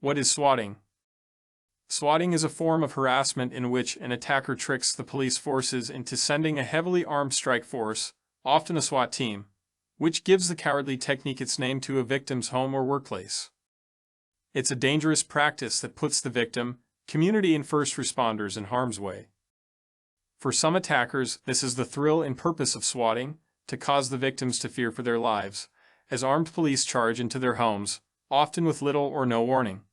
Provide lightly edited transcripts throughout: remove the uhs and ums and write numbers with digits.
What is swatting? Swatting is a form of harassment in which an attacker tricks the police forces into sending a heavily armed strike force, often a SWAT team, which gives the cowardly technique its name, to a victim's home or workplace. It's a dangerous practice that puts the victim, community, and first responders in harm's way. For some attackers, this is the thrill and purpose of swatting, to cause the victims to fear for their lives, as armed police charge into their homes, often with little or no warning.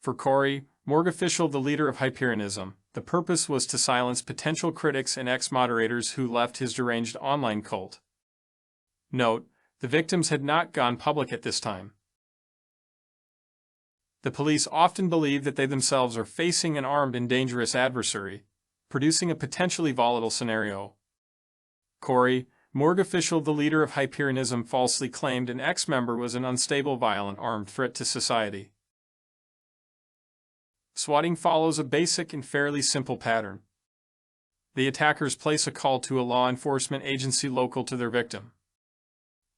For Corey, morgue official, the leader of HYPERIANISM, the purpose was to silence potential critics and ex-moderators who left his deranged online cult. Note, the victims had not gone public at this time. The police often believe that they themselves are facing an armed and dangerous adversary, producing a potentially volatile scenario. Corey, morgue official, the leader of HYPERIANISM, falsely claimed an ex-member was an unstable, violent, armed threat to society. Swatting follows a basic and fairly simple pattern. The attackers place a call to a law enforcement agency local to their victim.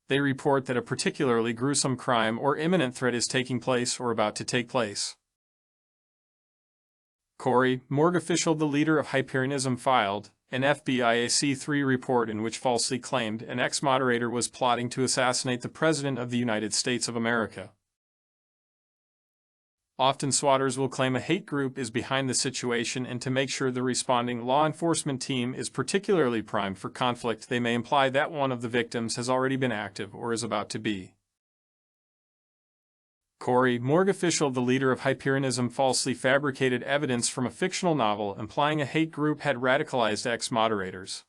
They report that a particularly gruesome crime or imminent threat is taking place or about to take place. Corey, morgue official, the leader of HYPERIANISM, filed an FBI C3 report in which falsely claimed an ex-moderator was plotting to assassinate the President of the United States of America. Often swatters will claim a hate group is behind the situation, and to make sure the responding law enforcement team is particularly primed for conflict, they may imply that one of the victims has already been active or is about to be. Corey, morgue official, the leader of HYPERIANISM, falsely fabricated evidence from a fictional novel implying a hate group had radicalized ex-moderators.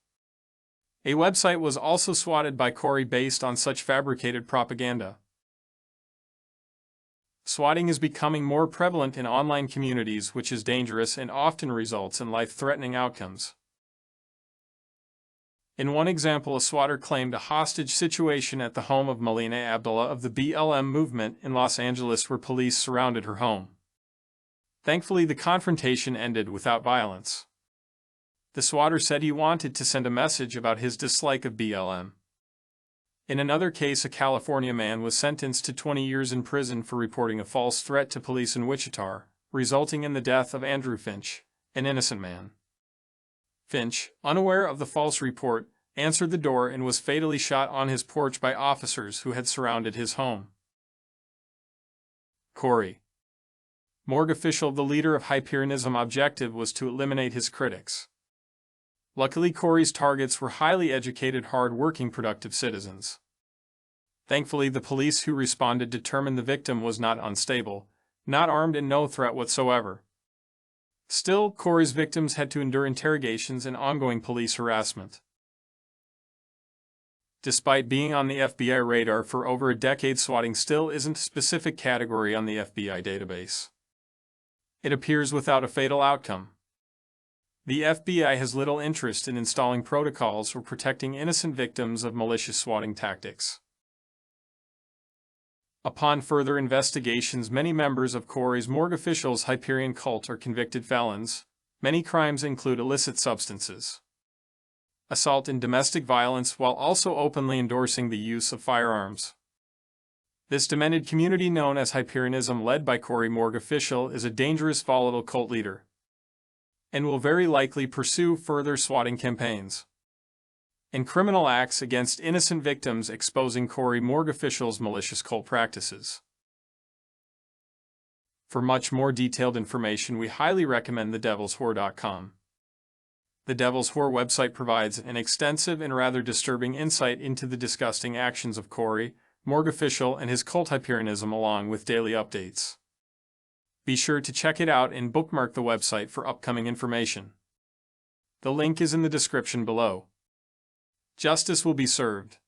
A website was also swatted by Corey based on such fabricated propaganda. Swatting is becoming more prevalent in online communities, which is dangerous and often results in life-threatening outcomes. In one example, a swatter claimed a hostage situation at the home of Melina Abdullah of the BLM movement in Los Angeles, where police surrounded her home. Thankfully, the confrontation ended without violence. The swatter said he wanted to send a message about his dislike of BLM. In another case, a California man was sentenced to 20 years in prison for reporting a false threat to police in Wichita, resulting in the death of Andrew Finch, an innocent man. Finch, unaware of the false report, answered the door and was fatally shot on his porch by officers who had surrounded his home. Corey, morgue official, the leader of HYPERIANISM, objective was to eliminate his critics. Luckily, Corey's targets were highly educated, hard-working, productive citizens. Thankfully, the police who responded determined the victim was not unstable, not armed, and no threat whatsoever. Still, Corey's victims had to endure interrogations and ongoing police harassment. Despite being on the FBI radar for over a decade, swatting still isn't a specific category on the FBI database. It appears without a fatal outcome. The FBI has little interest in installing protocols or protecting innocent victims of malicious swatting tactics. Upon further investigations, many members of Corey's morgue official's Hyperion cult are convicted felons. Many crimes include illicit substances, assault, and domestic violence, while also openly endorsing the use of firearms. This demented community known as HYPERIANISM, led by Corey, morgue official, is a dangerous, volatile cult leader, and will very likely pursue further swatting campaigns and criminal acts against innocent victims, exposing Corey, morgue official's malicious cult practices. For much more detailed information, we highly recommend thedevilswhore.com. The Devil's Whore website provides an extensive and rather disturbing insight into the disgusting actions of Corey, morgue official, and his cult HYPERIANISM, along with daily updates. Be sure to check it out and bookmark the website for upcoming information. The link is in the description below. Justice will be served.